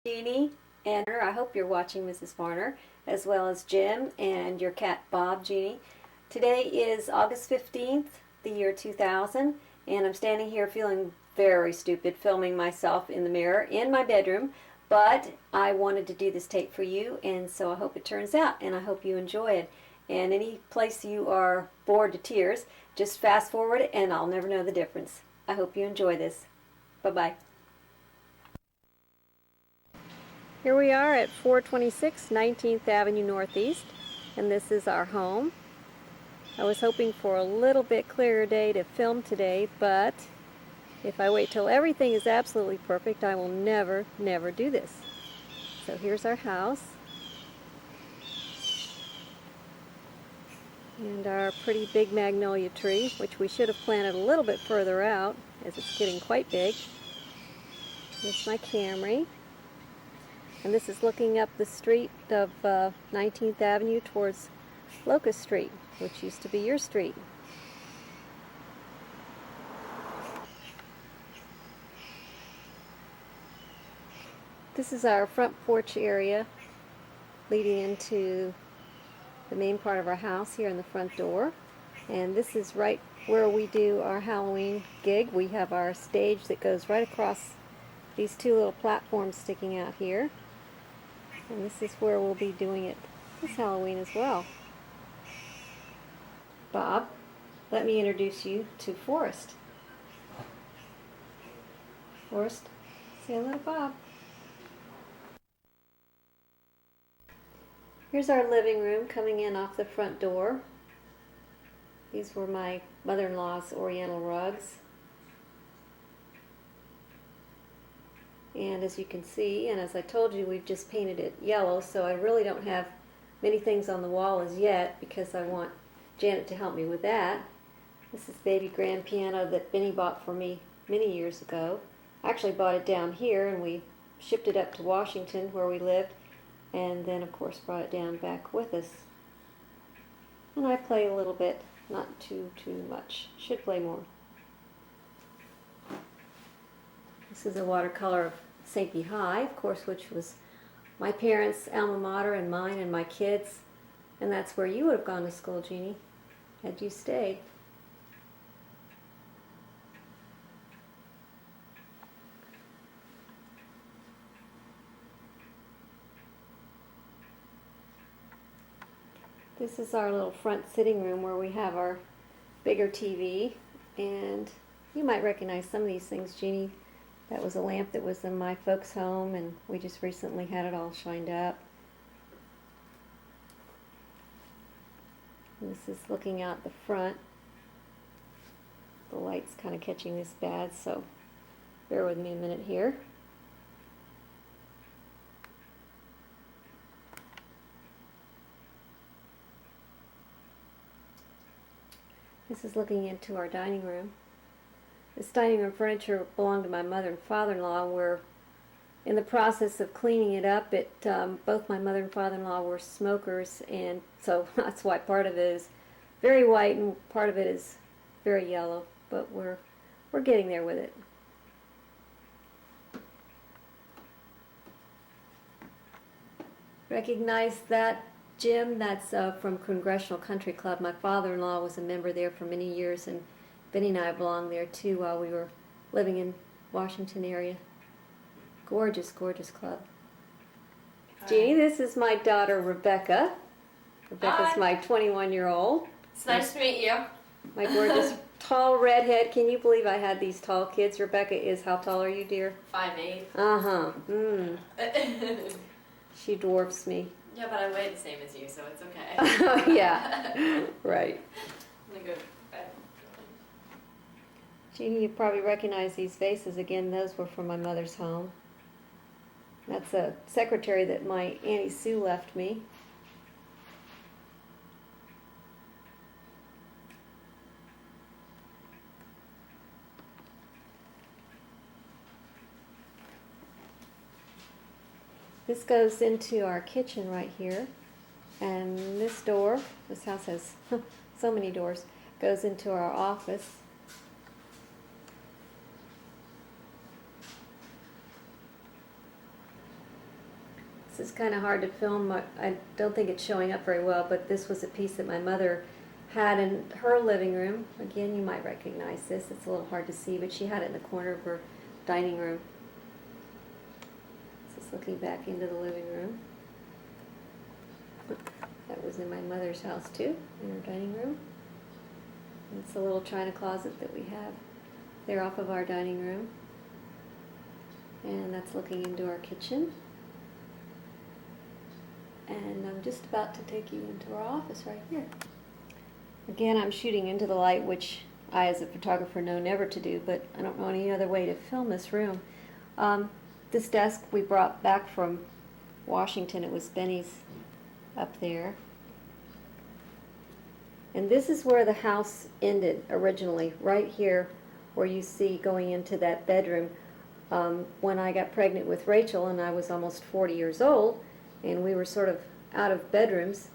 Jeannie and I hope you're watching Mrs. Varner, as well as Jim and your cat Bob, Jeannie. Today is August 15th, the year 2000, and I'm standing here feeling very stupid filming myself in the mirror in my bedroom, but I wanted to do this tape for you, and so I hope it turns out, and I hope you enjoy it. And any place you are bored to tears, just fast forward it and I'll never know the difference. I hope you enjoy this. Bye-bye. Here we are at 426 19th Avenue Northeast, and this is our home. I was hoping for a little bit clearer day to film today, but if I wait till everything is absolutely perfect, I will never do this. So here's our house. And our pretty big magnolia tree, which we should have planted a little bit further out, as it's getting quite big. Here's my Camry. And this is looking up the street of 19th Avenue towards Locust Street, which used to be your street. This is our front porch area leading into the main part of our house here in the front door. And this is right where we do our Halloween gig. We have our stage that goes right across these two little platforms sticking out here. And this is where we'll be doing it this Halloween as well. Bob, let me introduce you to Forrest. Forrest, say hello to Bob. Here's our living room coming in off the front door. These were my mother-in-law's oriental rugs. And as you can see, and as I told you, we've just painted it yellow, so I really don't have many things on the wall as yet because I want Janet to help me with that. This is baby grand piano that Benny bought for me many years ago. I actually bought it down here and we shipped it up to Washington where we lived, and then of course brought it down back with us. And I play a little bit, not too much. Should play more. This is a watercolor of St. B. High, of course, which was my parents' alma mater and mine and my kids. And that's where you would have gone to school, Jeannie, had you stayed. This is our little front sitting room where we have our bigger TV. And you might recognize some of these things, Jeannie. That was a lamp that was in my folks' home, and we just recently had it all shined up. And this is looking out the front. The light's kind of catching this bad, so bear with me a minute here. This is looking into our dining room. This dining room furniture belonged to my mother and father-in-law. We're in the process of cleaning it up. Both my mother and father-in-law were smokers, and so that's why part of it is very white and part of it is very yellow. But we're getting there with it. Recognize that, Jim? That's from Congressional Country Club. My father-in-law was a member there for many years, and Benny and I belonged there too while we were living in Washington area. Gorgeous, gorgeous club. Hi. Jeannie, this is my daughter Rebecca. Rebecca's Hi. My 21-year-old. It's nice to meet you. My gorgeous tall redhead. Can you believe I had these tall kids? Rebecca is, how tall are you, dear? 5'8". Uh-huh. She dwarfs me. Yeah, but I weigh the same as you, so it's okay. Oh, yeah. Right. I'm gonna go to bed. Jeannie, you probably recognize these vases again. Those were from my mother's home. That's a secretary that my Auntie Sue left me. This goes into our kitchen right here. And this door, this house has so many doors, goes into our office. This is kind of hard to film. I don't think it's showing up very well, but this was a piece that my mother had in her living room. Again, you might recognize this. It's a little hard to see, but she had it in the corner of her dining room. This is looking back into the living room. That was in my mother's house too, in her dining room. And it's a little china closet that we have there off of our dining room. And that's looking into our kitchen. And I'm just about to take you into our office right here. Again, I'm shooting into the light, which I as a photographer know never to do, but I don't know any other way to film this room. This desk we brought back from Washington. It was Benny's up there. And this is where the house ended originally, right here where you see going into that bedroom. When I got pregnant with Rachel and I was almost 40 years old and we were sort of out of bedrooms,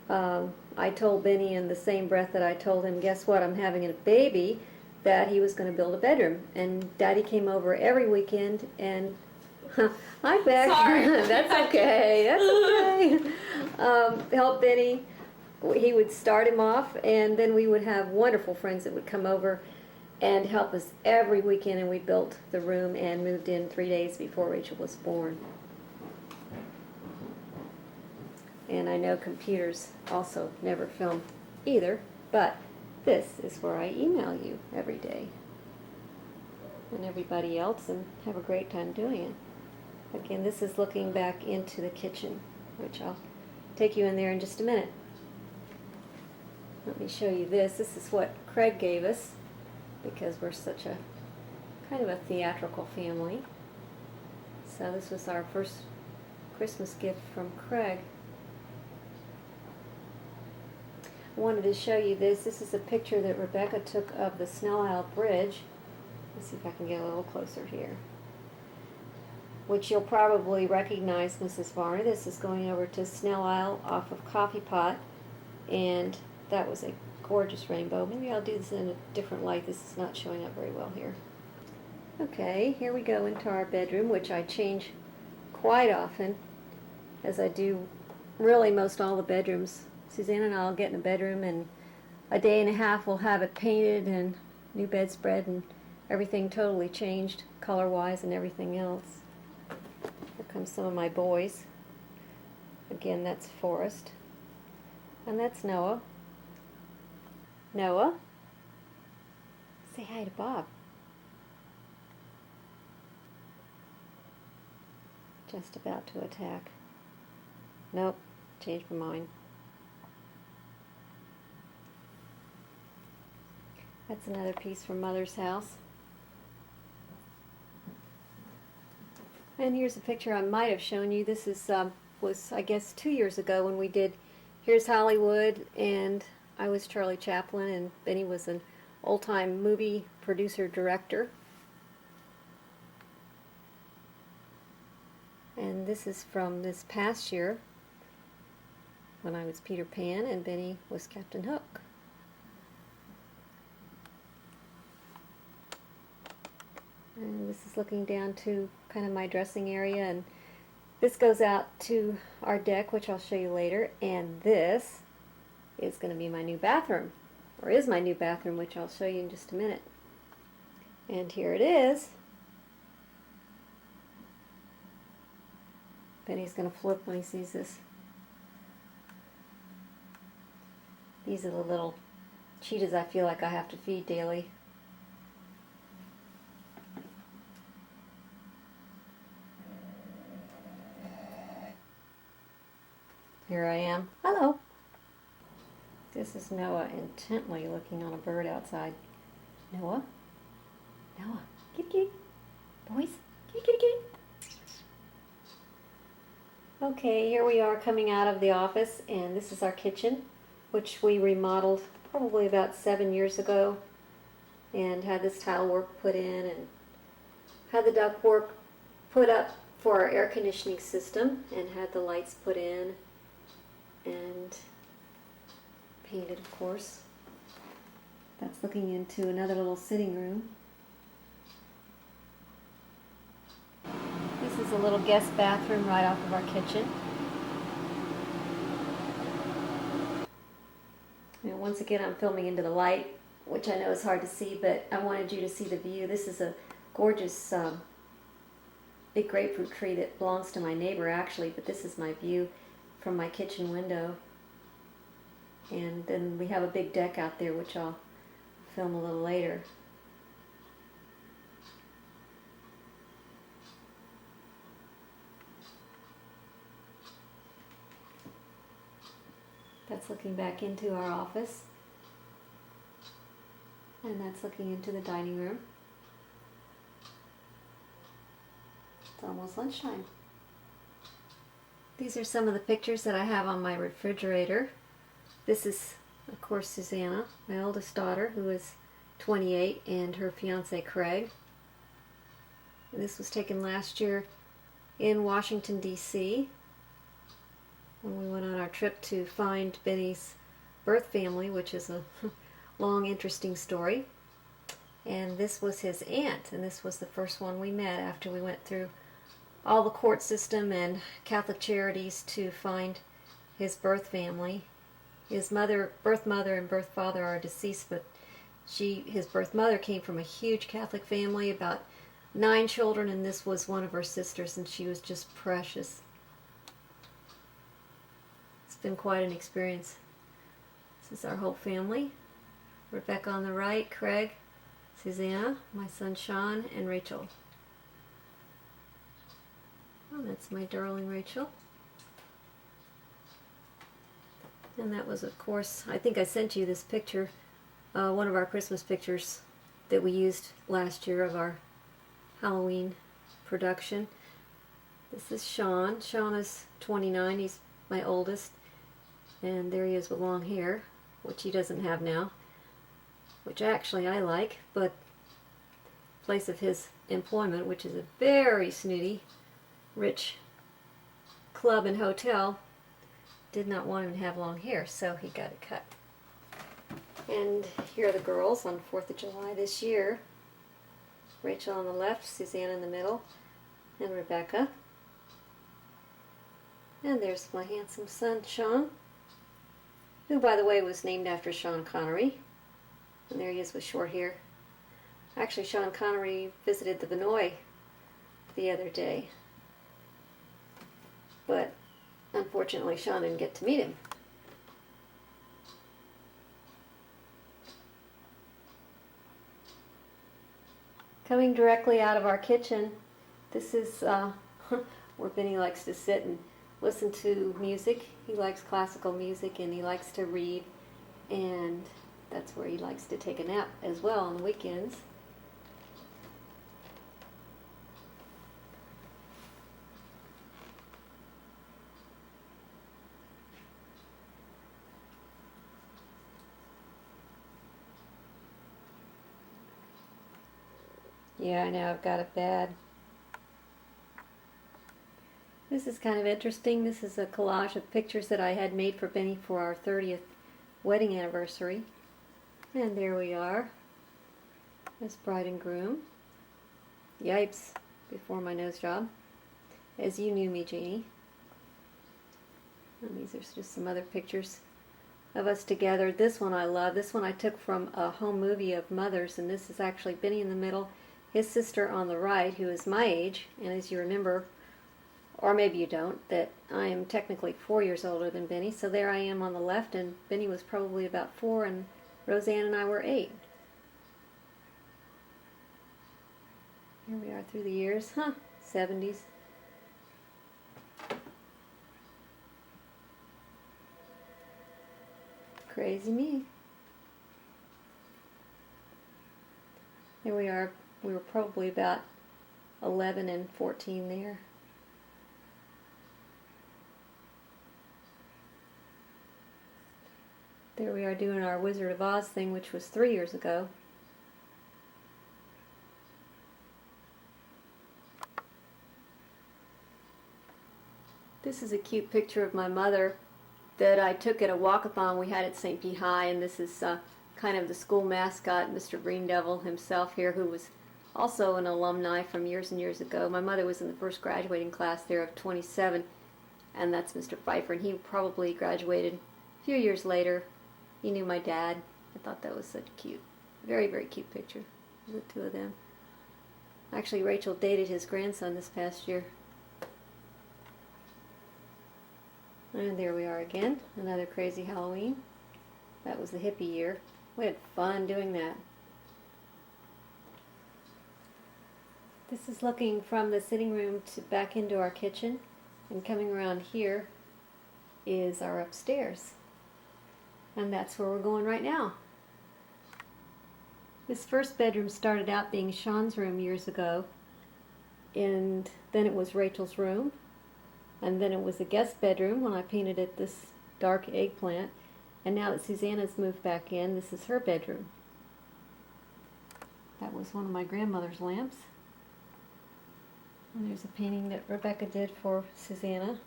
I told Benny in the same breath that I told him, guess what, I'm having a baby, that he was going to build a bedroom. And Daddy came over every weekend and hi, Beck. Sorry. That's okay. That's okay. Help Benny. He would start him off, and then we would have wonderful friends that would come over and help us every weekend, and we built the room and moved in 3 days before Rachel was born. And I know computers also never film either, but this is where I email you every day and everybody else and have a great time doing it. Again, this is looking back into the kitchen, which I'll take you in there in just a minute. Let me show you this. This is what Craig gave us because we're such a kind of a theatrical family. So this was our first Christmas gift from Craig. I wanted to show you this. This is a picture that Rebecca took of the Snell Isle Bridge. Let's see if I can get a little closer here. Which you'll probably recognize, Mrs. Varner. This is going over to Snell Isle off of Coffee Pot, and that was a gorgeous rainbow. Maybe I'll do this in a different light. This is not showing up very well here. Okay, here we go into our bedroom, which I change quite often, as I do really most all the bedrooms. Suzanne and I will get in a bedroom, and a day and a half we'll have it painted and new bedspread and everything totally changed color-wise and everything else. Here comes some of my boys. Again, that's Forrest. And that's Noah. Noah, say hi to Bob. Just about to attack. Nope, changed my mind. That's another piece from Mother's house. And here's a picture I might have shown you. This is was, I guess, 2 years ago when we did Here's Hollywood, and I was Charlie Chaplin, and Benny was an old-time movie producer-director. And this is from this past year when I was Peter Pan and Benny was Captain Hook. And this is looking down to kind of my dressing area, and this goes out to our deck, which I'll show you later, and this is going to be my new bathroom, or is my new bathroom, which I'll show you in just a minute. And here it is. Benny's going to flip when he sees this. These are the little cheetahs I feel like I have to feed daily. Here I am. Hello. This is Noah intently looking on a bird outside. Noah? Noah. Kitty kitty. Boys. Kitty kitty kitty. Okay, here we are coming out of the office, and this is our kitchen, which we remodeled probably about 7 years ago, and had this tile work put in, and had the duct work put up for our air conditioning system, and had the lights put in, and painted, of course. That's looking into another little sitting room. This is is a little guest bathroom right off of our kitchen. And once again, I'm filming into the light, which I know is hard to see, but I wanted you to see the view. This is a gorgeous big grapefruit tree that belongs to my neighbor, actually, but this is my view from my kitchen window. And then we have a big deck out there, which I'll film a little later. That's looking back into our office. And that's looking into the dining room. It's almost lunchtime. These are some of the pictures that I have on my refrigerator. This is, of course, Susanna, my oldest daughter, who is 28, and her fiance, Craig. And this was taken last year in Washington, D.C., when we went on our trip to find Benny's birth family, which is a long, interesting story. And this was his aunt, and this was the first one we met after we went through all the court system and Catholic charities to find his birth family. His birth mother and birth father are deceased, but his birth mother came from a huge Catholic family, about 9 children, and this was one of her sisters, and she was just precious. It's been quite an experience. This is our whole family. Rebecca on the right, Craig, Susanna, my son Sean, and Rachel. Oh, that's my darling Rachel. And that was, of course, I think I sent you this picture, one of our Christmas pictures that we used last year of our Halloween production. This is Sean. Sean is 29. He's my oldest. And there he is with long hair, which he doesn't have now, which actually I like, but place of his employment, which is a very snooty, rich club and hotel, did not want him to have long hair, so he got it cut. And here are the girls on 4th of July this year. Rachel on the left, Suzanne in the middle, and Rebecca. And there's my handsome son, Sean, who, by the way, was named after Sean Connery. And there he is with short hair. Actually, Sean Connery visited the Vinoy the other day. But unfortunately, Sean didn't get to meet him. Coming directly out of our kitchen, this is where Benny likes to sit and listen to music. He likes classical music and he likes to read, and that's where he likes to take a nap as well on the weekends. Yeah, I know, I've got it bad. This is kind of interesting. This is a collage of pictures that I had made for Benny for our 30th wedding anniversary. And there we are, as bride and groom. Yipes, before my nose job. As you knew me, Jeannie. And these are just some other pictures of us together. This one I love. This one I took from a home movie of mothers, and this is actually Benny in the middle, his sister on the right, who is my age, and as you remember, or maybe you don't, that I am technically 4 years older than Benny, so there I am on the left, and Benny was probably about 4, and Roseanne and I were 8. Here we are through the years, 70s. Crazy me. Here we are. We were probably about 11 and 14 there. There we are doing our Wizard of Oz thing, which was 3 years ago. This is a cute picture of my mother that I took at a walkathon we had at St. P. High, and this is kind of the school mascot, Mr. Green Devil himself here, who was also an alumni from years and years ago. My mother was in the first graduating class there of 27, and that's Mr. Pfeiffer, and he probably graduated a few years later. He knew my dad. I thought that was such a cute, very, very cute picture, the two of them. Actually, Rachel dated his grandson this past year. And there we are again, another crazy Halloween. That was the hippie year. We had fun doing that. This is looking from the sitting room to back into our kitchen, and coming around here is our upstairs. And that's where we're going right now. This first bedroom started out being Sean's room years ago, and then it was Rachel's room, and then it was a guest bedroom when I painted it this dark eggplant, and now that Susanna's moved back in, this is her bedroom. That was one of my grandmother's lamps. And there's a painting that Rebecca did for Susanna.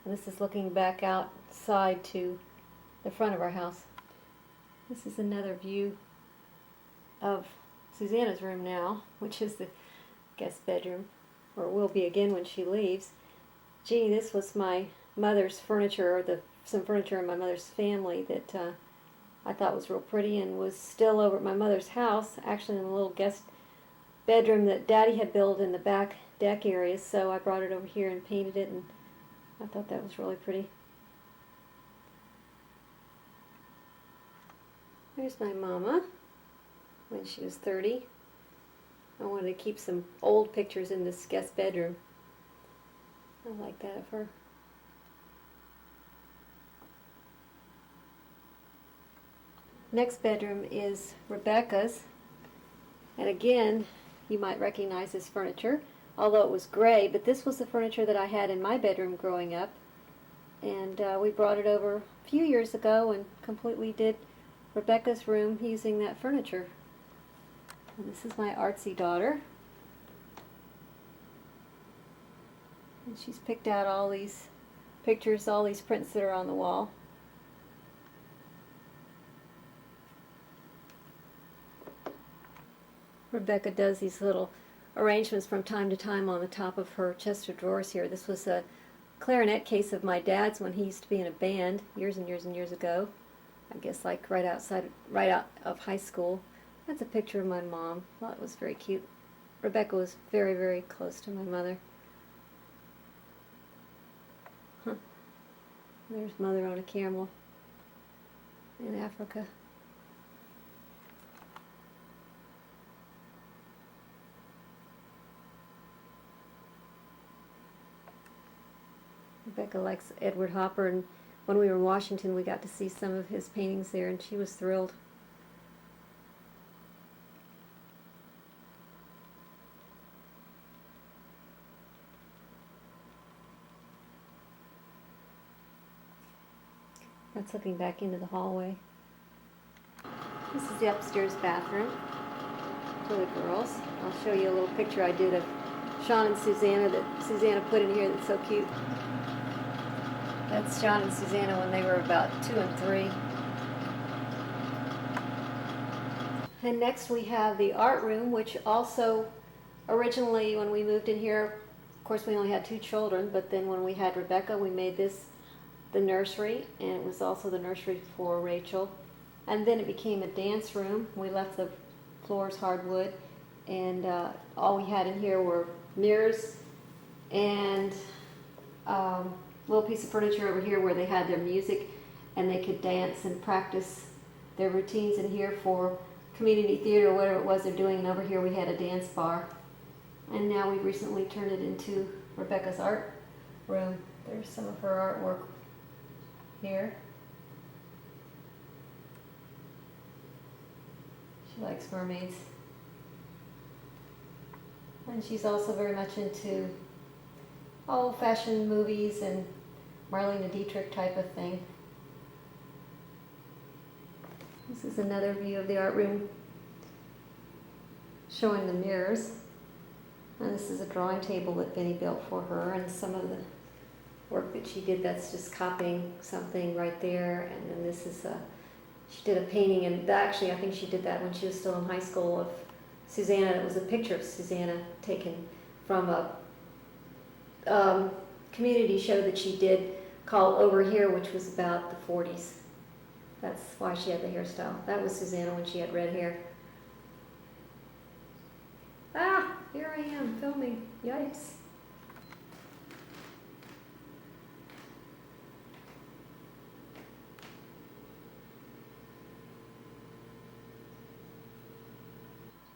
And this is looking back outside to the front of our house. This is another view of Susanna's room now, which is the guest bedroom, or it will be again when she leaves. Jeanne, this was my mother's furniture, or some furniture in my mother's family that I thought was real pretty, and was still over at my mother's house, actually in a little guest bedroom that Daddy had built in the back deck area, so I brought it over here and painted it, and I thought that was really pretty. There's my mama when she was 30. I wanted to keep some old pictures in this guest bedroom. I like that of her. Next bedroom is Rebecca's, and again, you might recognize this furniture, although it was gray, but this was the furniture that I had in my bedroom growing up, and we brought it over a few years ago and completely did Rebecca's room using that furniture. And this is my artsy daughter, and she's picked out all these pictures, all these prints that are on the wall. Rebecca does these little arrangements from time to time on the top of her chest of drawers here. This was a clarinet case of my dad's when he used to be in a band years and years and years ago. I guess like right out of high school. That's a picture of my mom. I thought it was very cute. Rebecca was very, very close to my mother. There's Mother on a camel in Africa. Rebecca likes Edward Hopper, and when we were in Washington we got to see some of his paintings there, and she was thrilled. That's looking back into the hallway. This is the upstairs bathroom for the girls. I'll show you a little picture I did of Sean and Susanna that Susanna put in here that's so cute. That's Sean and Susanna when they were about 2 and 3. And next we have the art room, which also originally when we moved in here, of course we only had 2 children, but then when we had Rebecca we made this the nursery, and it was also the nursery for Rachel. And then it became a dance room. We left the floors hardwood, and all we had in here were mirrors and a little piece of furniture over here where they had their music and they could dance and practice their routines in here for community theater or whatever it was they're doing. And over here we had a dance bar. And now we recently turned it into Rebecca's art room. There's some of her artwork here. She likes mermaids. And she's also very much into old-fashioned movies and Marlene Dietrich type of thing. This is another view of the art room showing the mirrors. And this is a drawing table that Benny built for her, and some of the work that she did, that's just copying something right there. And then this is she did a painting, and actually I think she did that when she was still in high school, of Susanna. It was a picture of Susanna taken from a community show that she did called Over Here, which was about the 40s. That's why she had the hairstyle. That was Susanna when she had red hair. Ah, here I am filming. Yikes.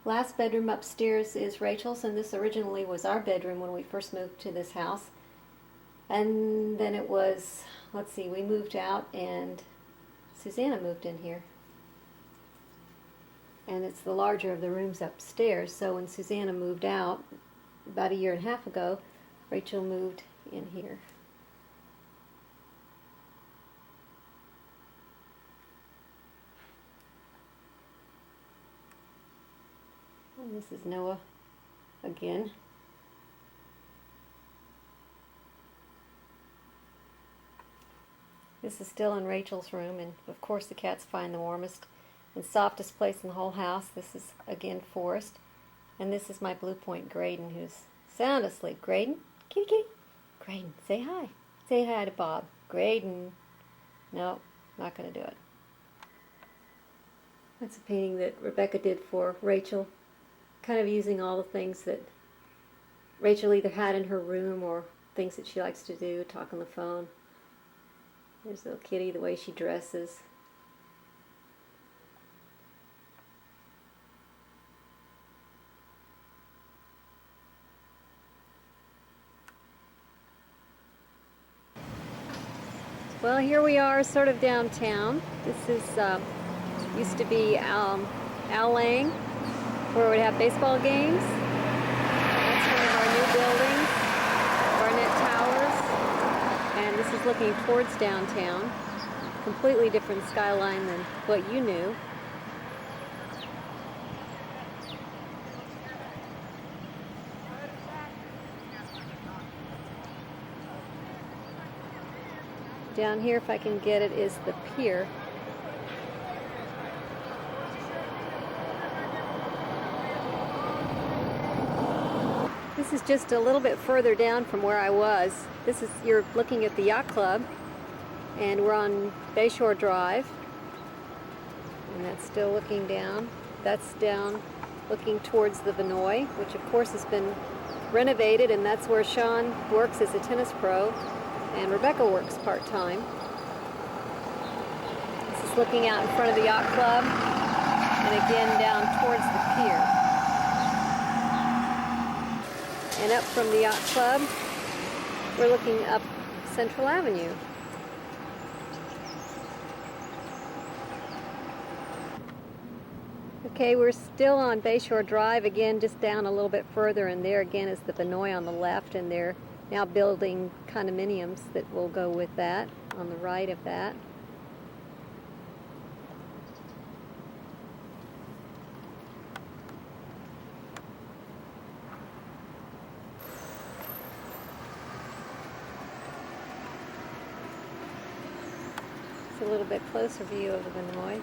Last bedroom upstairs is Rachel's, and this originally was our bedroom when we first moved to this house. And then it was, let's see, we moved out and Susanna moved in here. And it's the larger of the rooms upstairs. So when Susanna moved out about 1.5 years ago, Rachel moved in here. And this is Noah again. This is still in Rachel's room, and of course the cats find the warmest and softest place in the whole house. This is again Forrest, and this is my Blue Point Grayden, who's sound asleep. Grayden, kitty kitty. Grayden, say hi. Say hi to Bob. Grayden. No, not going to do it. That's a painting that Rebecca did for Rachel, kind of using all the things that Rachel either had in her room or things that she likes to do, talk on the phone. There's little kitty, the way she dresses. Well, here we are sort of downtown. This is used to be Al Lang, where we'd have baseball games. That's one of our new buildings, Barnett Towers. And this is looking towards downtown. Completely different skyline than what you knew. Down here, if I can get it, is the pier. This is just a little bit further down from where I was. You're looking at the yacht club, and we're on Bayshore Drive, and that's still looking down. That's down looking towards the Vinoy, which of course has been renovated, and that's where Sean works as a tennis pro, and Rebecca works part-time. This is looking out in front of the yacht club, and again down towards the pier. And up from the yacht club, we're looking up Central Avenue. Okay, we're still on Bayshore Drive, again just down a little bit further, and there again is the Vinoy on the left, and they're now building condominiums that will go with that on the right of that. It's a little bit closer view of the Vinoy.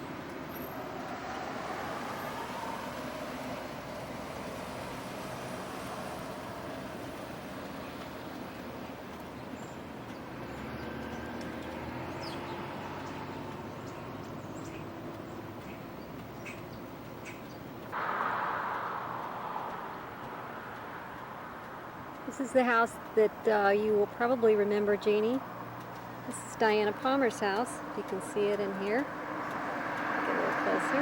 This is the house that you will probably remember, Jeanne. This is Diana Palmer's house. You can see it in here. Get a little closer.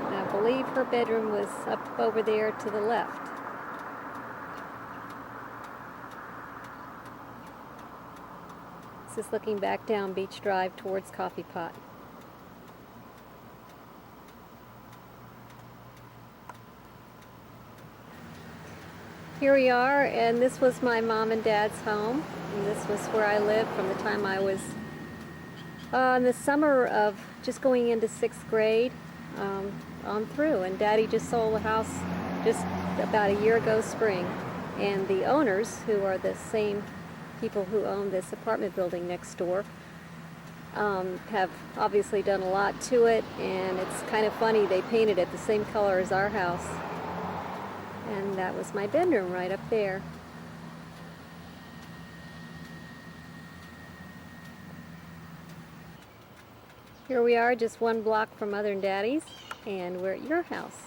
And I believe her bedroom was up over there to the left. This is looking back down Beach Drive towards Coffee Pot. Here we are, and this was my mom and dad's home, and this was where I lived from the time I was in the summer of just going into 6th grade on through, and Daddy just sold the house just about 1 year ago spring, and the owners, who are the same people who own this apartment building next door, have obviously done a lot to it, and it's kind of funny, they painted it the same color as our house. And that was my bedroom right up there. Here we are, just one block from Mother and Daddy's, and we're at your house.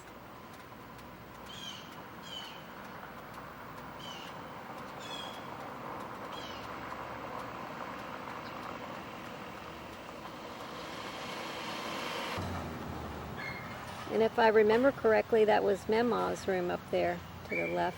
And if I remember correctly, that was Mama's room up there to the left.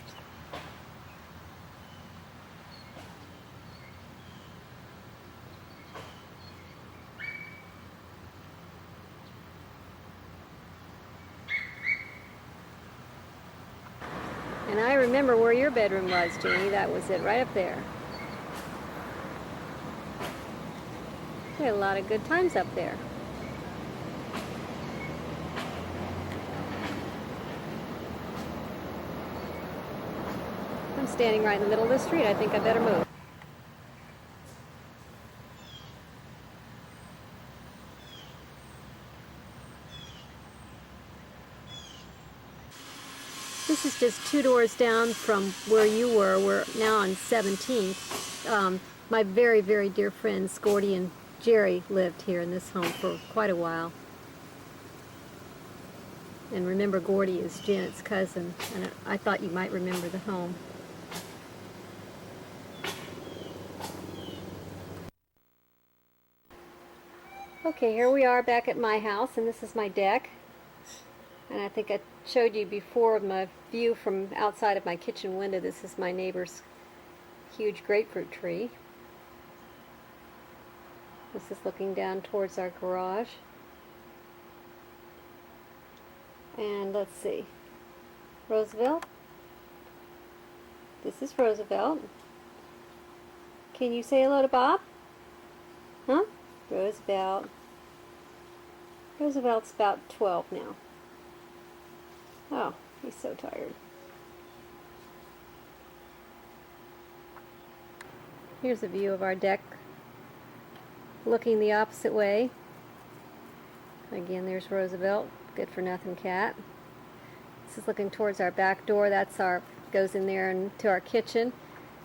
And I remember where your bedroom was, Jeannie. That was it, right up there. We had a lot of good times up there. I'm standing right in the middle of the street. I think I better move. This is just 2 doors down from where you were. We're now on 17th. My very, very dear friends, Gordy and Jerry, lived here in this home for quite a while. And remember, Gordy is Janet's cousin, and I thought you might remember the home. Okay, here we are back at my house, and this is my deck. And I think I showed you before my view from outside of my kitchen window. This is my neighbor's huge grapefruit tree. This is looking down towards our garage. And let's see, Roosevelt. This is Roosevelt. Can you say hello to Bob? Huh? Roosevelt. Roosevelt's about 12 now. Oh, he's so tired. Here's a view of our deck looking the opposite way. Again, there's Roosevelt, good for nothing cat. This is looking towards our back door. That's our, goes in there and to our kitchen.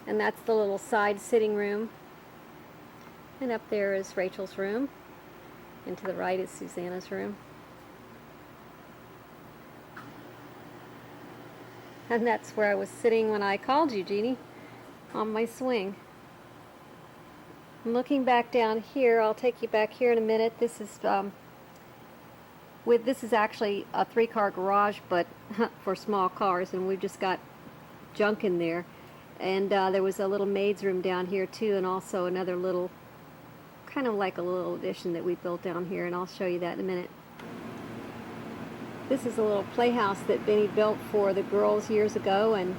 And that's the little side sitting room. And up there is Rachel's room. And to the right is Susanna's room. And that's where I was sitting when I called you, Jeannie, on my swing. I'm looking back down here. I'll take you back here in a minute. This is this is actually a 3-car garage, but for small cars, and we've just got junk in there. And there was a little maid's room down here too, and also another little, kind of like a little addition that we built down here, and I'll show you that in a minute. This is a little playhouse that Benny built for the girls years ago, and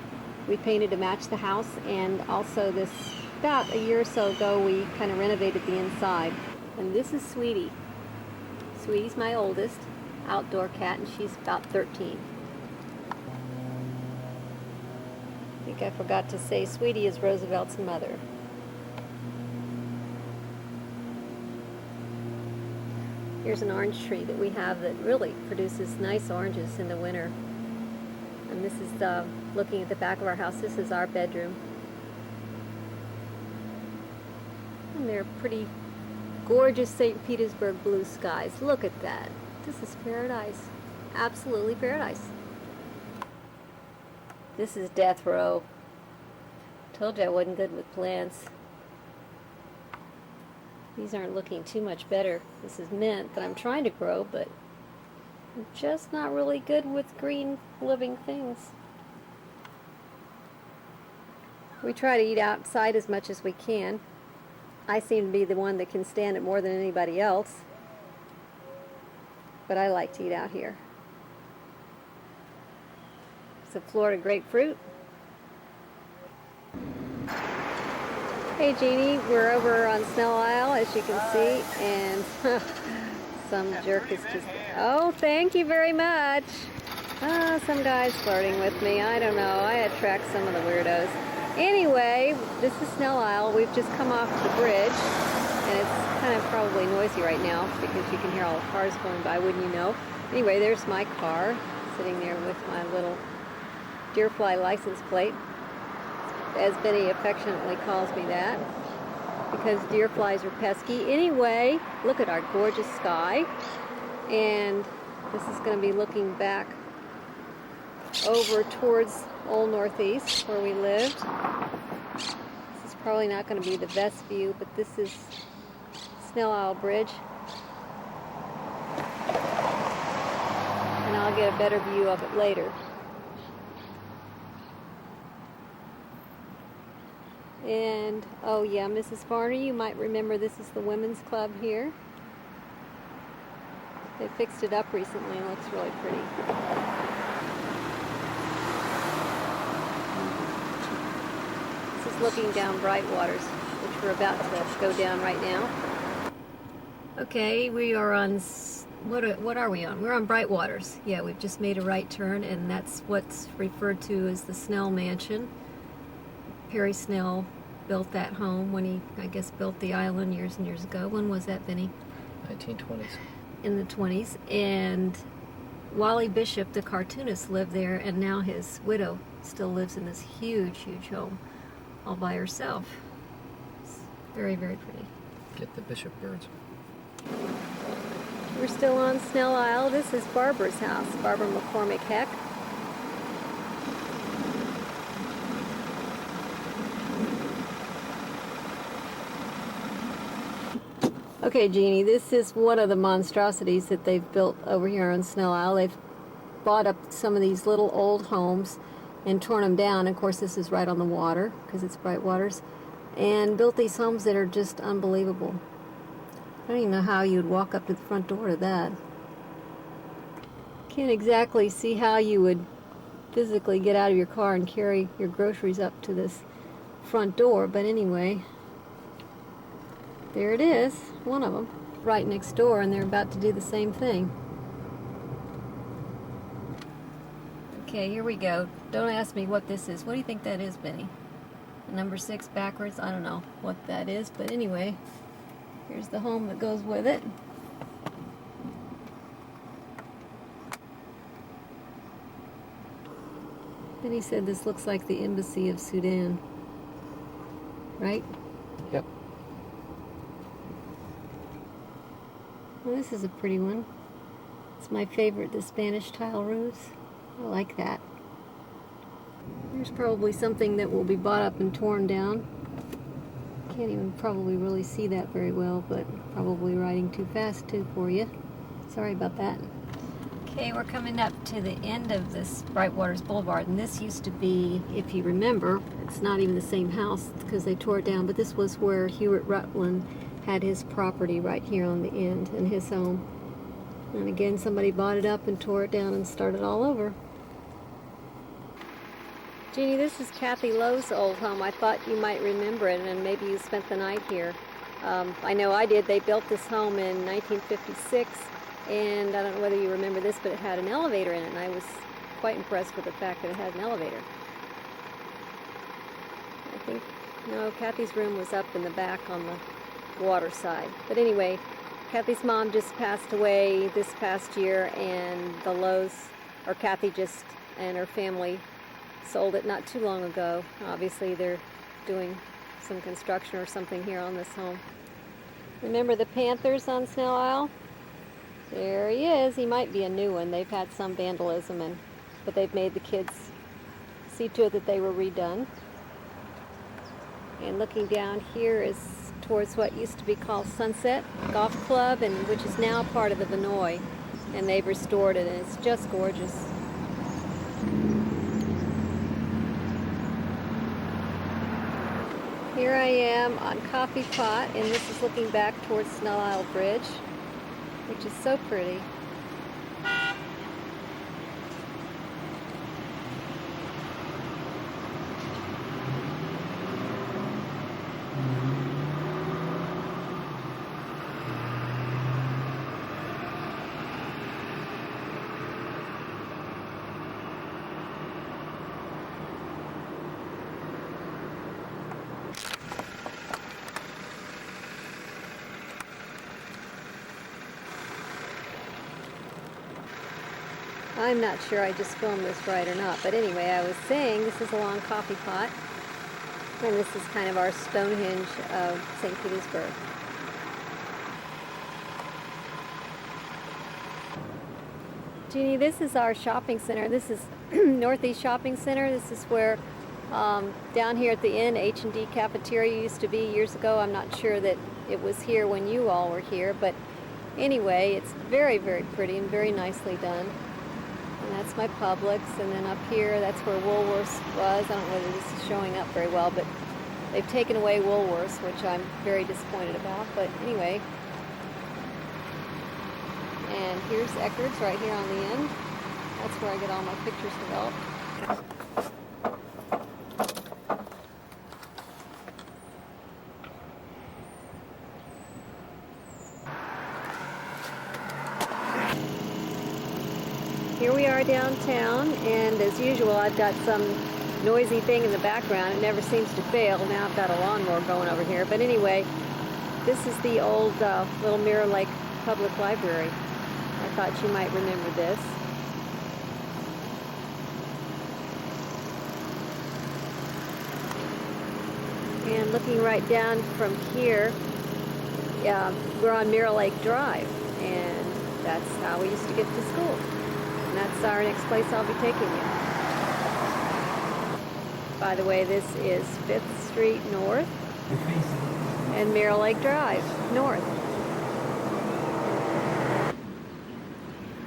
we painted to match the house. And also this, about a year or so ago, we kind of renovated the inside. And this is Sweetie. Sweetie's my oldest outdoor cat, and she's about 13. I think I forgot to say Sweetie is Roosevelt's mother. Here's an orange tree that we have that really produces nice oranges in the winter. And this is looking at the back of our house. This is our bedroom. And they're pretty gorgeous St. Petersburg blue skies. Look at that. This is paradise. Absolutely paradise. This is death row. Told you I wasn't good with plants. These aren't looking too much better. This is mint that I'm trying to grow, but I'm just not really good with green living things. We try to eat outside as much as we can. I seem to be the one that can stand it more than anybody else, but I like to eat out here. It's a Florida grapefruit. Hey Jeannie, we're over on Snell Isle, as you can see, and some jerk is just, oh, thank you very much. Some guy's flirting with me. I don't know. I attract some of the weirdos. Anyway, this is Snell Isle. We've just come off the bridge, And it's kind of probably noisy right now because you can hear all the cars going by, wouldn't you know? Anyway, there's my car sitting there with my little deerfly license plate, as Benny affectionately calls me that, because deer flies are pesky. Anyway, look at our gorgeous sky, and this is going to be looking back over towards Old Northeast where we lived. This is probably not going to be the best view, but this is Snell Isle Bridge, and I'll get a better view of it later. And, oh yeah, Mrs. Varner, you might remember this is the women's club here. They fixed it up recently and it looks really pretty. This is looking down Bright Waters, which we're about to go down right now. Okay, we are on, what are we on? We're on Bright Waters. Yeah, we've just made a right turn, and that's what's referred to as the Snell Mansion. Perry Snell built that home when he, I guess, built the island years and years ago. When was that, Benny? 1920s. In the 20s. And Wally Bishop, the cartoonist, lived there, and now his widow still lives in this huge, huge home all by herself. It's very, very pretty. Get the Bishop birds. We're still on Snell Isle. This is Barbara's house, Barbara McCormick Heck. Okay, Jeannie, this is one of the monstrosities that they've built over here on Snell Isle. They've bought up some of these little old homes and torn them down. Of course, this is right on the water because it's Bright Waters, and built these homes that are just unbelievable. I don't even know how you'd walk up to the front door to that. Can't exactly see how you would physically get out of your car and carry your groceries up to this front door, but anyway, there it is, one of them, right next door, and they're about to do the same thing. Okay, here we go. Don't ask me what this is. What do you think that is, Benny? Number 6 backwards? I don't know what that is, but anyway, here's the home that goes with it. Benny said this looks like the embassy of Sudan, right? Yep. Well, this is a pretty one. It's my favorite, the Spanish tile roofs. I like that. There's probably something that will be bought up and torn down. Can't even probably really see that very well, but probably riding too fast too for you. Sorry about that. Okay, we're coming up to the end of this Bright Waters Boulevard, and this used to be, if you remember, it's not even the same house because they tore it down, but this was where Hewitt Rutland had his property right here on the end and his home. And again, somebody bought it up and tore it down and started all over. Jeannie, this is Kathy Lowe's old home. I thought you might remember it, and maybe you spent the night here. I know I did. They built this home in 1956, and I don't know whether you remember this, but it had an elevator in it, and I was quite impressed with the fact that it had an elevator. I think, no, Kathy's room was up in the back on the water side. But anyway, Kathy's mom just passed away this past year, and the Lowe's, or Kathy just, and her family sold it not too long ago. Obviously they're doing some construction or something here on this home. Remember the Panthers on Snell Isle? There he is. He might be a new one. They've had some vandalism, but they've made the kids see to it that they were redone. And looking down here is towards what used to be called Sunset Golf Club, and which is now part of the Vinoy, and they've restored it, and it's just gorgeous. Here I am on Coffee Pot, and this is looking back towards Snell Isle Bridge, which is so pretty. I'm not sure I just filmed this right or not, but anyway, I was saying this is a long coffee pot, and this is kind of our Stonehenge of St. Petersburg. Jeannie, this is our shopping center. This is Northeast Shopping Center. This is where down here at the inn, H&D Cafeteria used to be years ago. I'm not sure that it was here when you all were here, but anyway, it's very, very pretty and very nicely done. And that's my Publix, and then up here, that's where Woolworths was. I don't know whether this is showing up very well, but they've taken away Woolworths, which I'm very disappointed about, but anyway. And here's Eckerd's right here on the end. That's where I get all my pictures developed. Here we are downtown, and as usual, I've got some noisy thing in the background. It never seems to fail. Now I've got a lawnmower going over here. But anyway, this is the old Little Mirror Lake Public Library. I thought you might remember this. And looking right down from here, we're on Mirror Lake Drive, and that's how we used to get to school. And that's our next place I'll be taking you. By the way, this is 5th Street North and Mirror Lake Drive North.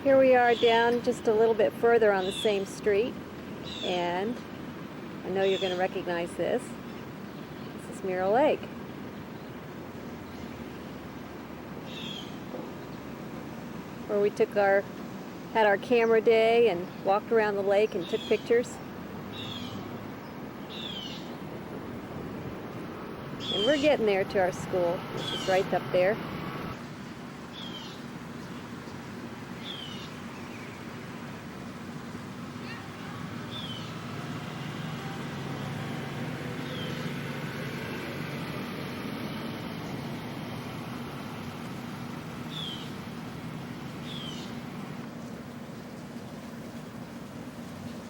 Here we are down just a little bit further on the same street, and I know you're going to recognize this. This is Mirror Lake. Where we had our camera day and walked around the lake and took pictures. And we're getting there to our school, which is right up there.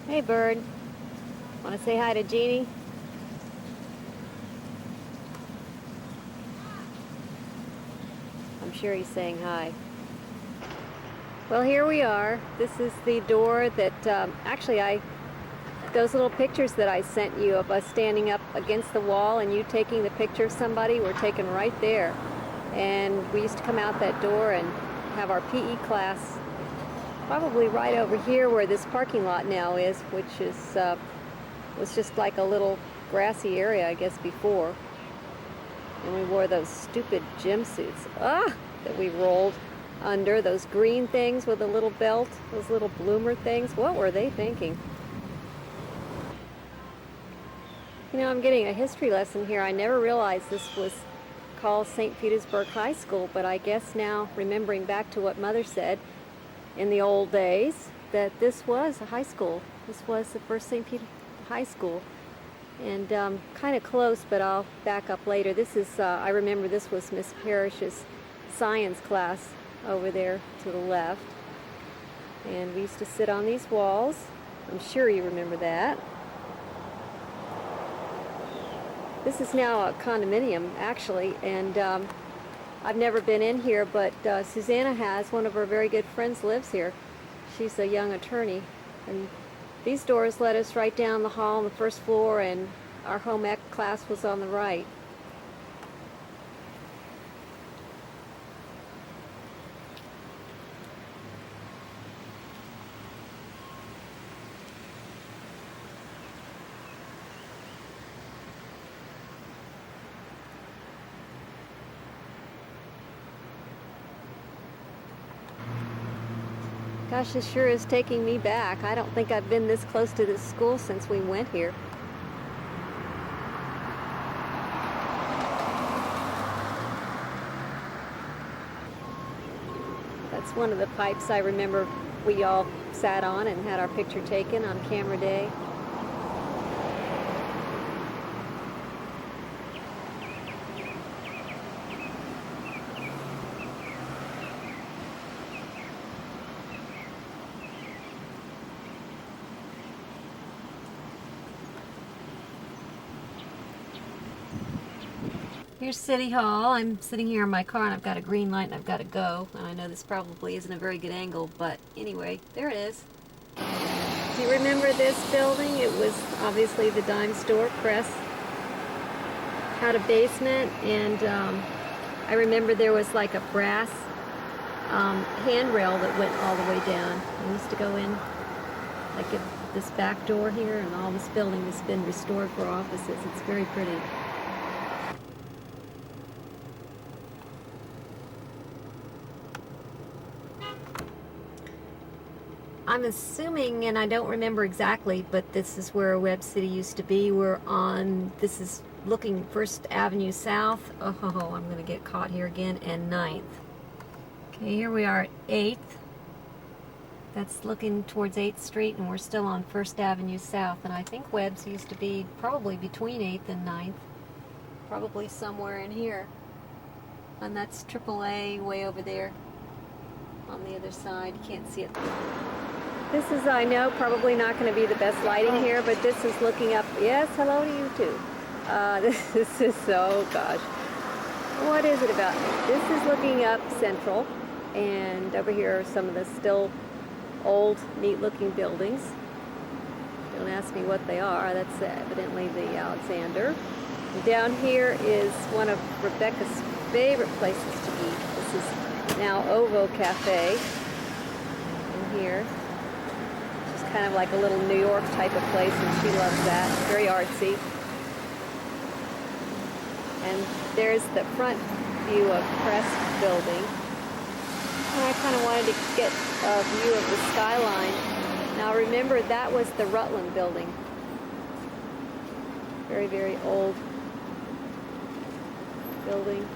Hey, bird. Want to say hi to Jeannie? I'm sure he's saying hi. Well, here we are. This is the door that, those little pictures that I sent you of us standing up against the wall and you taking the picture of somebody were taken right there. And we used to come out that door and have our PE class probably right over here where this parking lot now is, which is was just like a little grassy area, I guess, before. And we wore those stupid gym suits that we rolled under, those green things with a little belt, those little bloomer things. What were they thinking? You know, I'm getting a history lesson here. I never realized this was called St. Petersburg High School, but I guess now, remembering back to what Mother said in the old days, that this was a high school. This was the first St. Peter High School. And kind of close, but I'll back up later. This is, I remember this was Miss Parrish's science class over there to the left. And we used to sit on these walls. I'm sure you remember that. This is now a condominium, actually, and I've never been in here, but Susanna has. One of her very good friends lives here. She's a young attorney. And these doors led us right down the hall on the first floor, and our home ec class was on the right. Gosh, this sure is taking me back. I don't think I've been this close to this school since we went here. That's one of the pipes I remember we all sat on and had our picture taken on camera day. Here's City Hall. I'm sitting here in my car and I've got a green light and I've got to go. And I know this probably isn't a very good angle, but anyway, there it is. Do you remember this building? It was obviously the dime store, Press. Had a basement, and I remember there was like a brass handrail that went all the way down. I used to go in like this back door here, and all this building has been restored for offices. It's very pretty. I'm assuming, and I don't remember exactly, but this is where Webb City used to be. This is looking First Avenue South. Oh, I'm going to get caught here again, and 9th. Okay, here we are at 8th. That's looking towards 8th Street, and we're still on First Avenue South. And I think Webb's used to be probably between 8th and 9th. Probably somewhere in here. And that's AAA way over there on the other side. You can't see it. This is, I know, probably not going to be the best lighting here, but this is looking up. Yes, hello to you too. This is, oh gosh. What is it about? This is looking up Central, and over here are some of the still old, neat-looking buildings. Don't ask me what they are. That's evidently the Alexander. And down here is one of Rebecca's favorite places to eat. This is now Ovo Cafe in here. Kind of like a little New York type of place, and she loves that. Very artsy. And there's the front view of Press building. And I kind of wanted to get a view of the skyline. Now remember, that was the Rutland building. Very, very old building.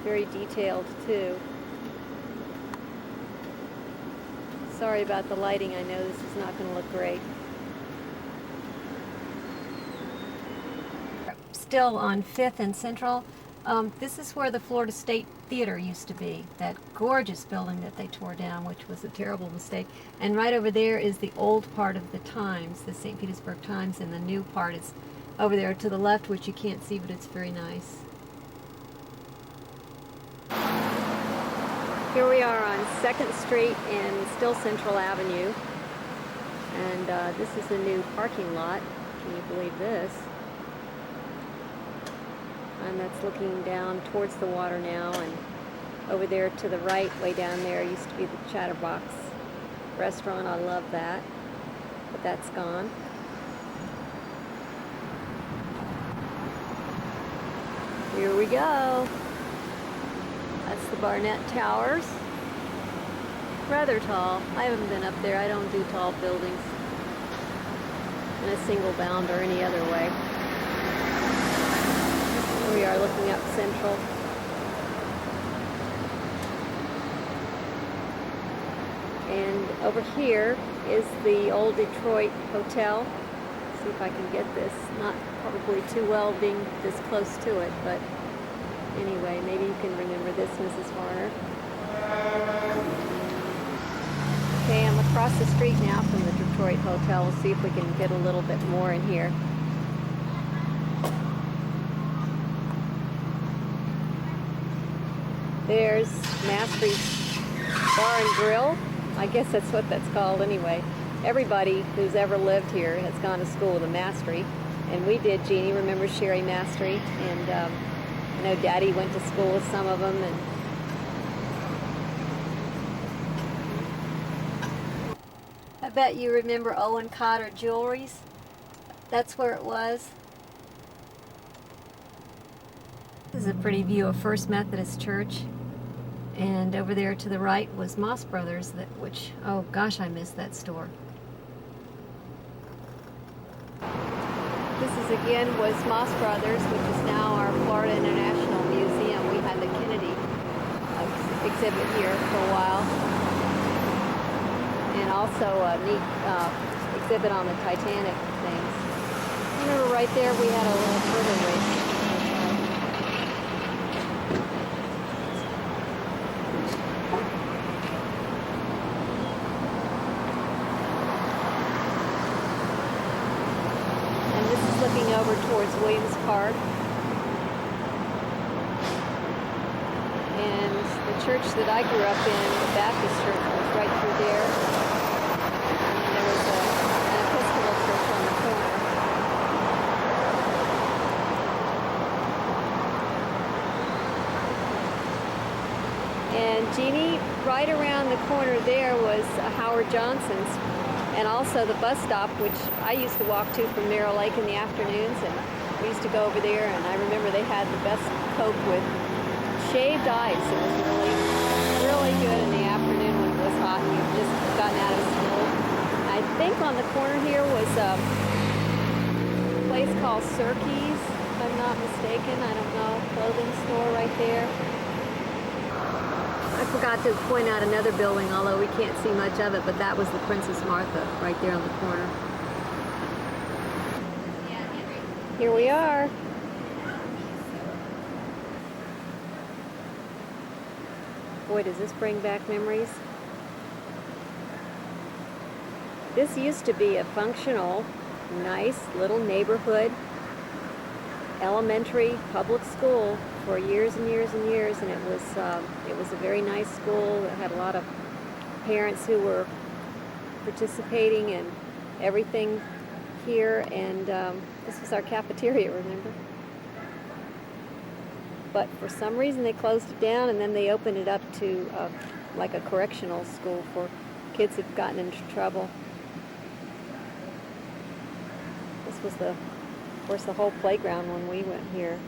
Very detailed too. Sorry about the lighting. I know this is not going to look great. Still on 5th and Central. This is where the Florida State Theater used to be. That gorgeous building that they tore down, which was a terrible mistake. And right over there is the old part of the Times, the St. Petersburg Times, and the new part is over there to the left, which you can't see, but it's very nice. Here we are on 2nd Street and still Central Avenue, and this is a new parking lot. Can you believe this? And that's looking down towards the water now, and over there to the right, way down there, used to be the Chatterbox restaurant. I love that, but that's gone. Here we go. That's the Barnett Towers. Rather tall. I haven't been up there. I don't do tall buildings in a single bound or any other way. Here we are looking up Central. And over here is the old Detroit Hotel. See if I can get this. Not probably too well being this close to it, but anyway, maybe you can remember this, Mrs. Varner. Okay, I'm across the street now from the Detroit Hotel. We'll see if we can get a little bit more in here. There's Mastery's Bar and Grill. I guess that's what that's called anyway. Everybody who's ever lived here has gone to school with a Mastery. And we did, Jeannie. Remember Sherry Mastery? And I know Daddy went to school with some of them. And I bet you remember Owen Cotter Jewelries. That's where it was. This is a pretty view of First Methodist Church. And over there to the right was Moss Brothers, which, oh gosh, I missed that store. This is again was Moss Brothers, which is now our Florida International Museum. We had the Kennedy exhibit here for a while. And also a neat exhibit on the Titanic things. Remember right there we had a little turtle race. This is looking over towards Williams Park. And the church that I grew up in, the Baptist church, was right through there. And there was an Episcopal church on the corner. And Jeannie, right around the corner there was Howard Johnson's, and also the bus stop, which I used to walk to from Mirror Lake in the afternoons, and we used to go over there, and I remember they had the best Coke with shaved ice. It was really, really good in the afternoon when it was hot and you've just gotten out of school. I think on the corner here was a place called Cirky's, if I'm not mistaken. I don't know, clothing store right there. I forgot to point out another building, although we can't see much of it, but that was the Princess Martha right there on the corner. Here we are. Boy, does this bring back memories. This used to be a functional, nice little neighborhood elementary public school for years and years and years, and it was a very nice school. It had a lot of parents who were participating in everything here, and this was our cafeteria, remember? But for some reason they closed it down, and then they opened it up to like a correctional school for kids who'd gotten into trouble. This was of course, the whole playground when we went here.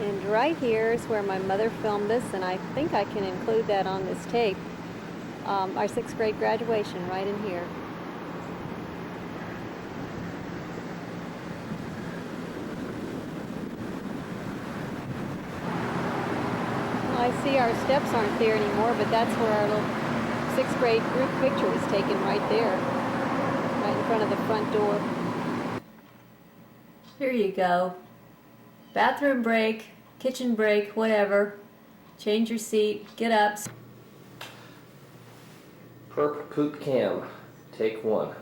And right here is where my mother filmed this, and I think I can include that on this tape. Our 6th grade graduation, right in here. I see our steps aren't there anymore, but that's where our little 6th grade group picture was taken, right there, right in front of the front door. Here you go. Bathroom break, kitchen break, whatever. Change your seat, get up. Perp Poop Cam, take 1.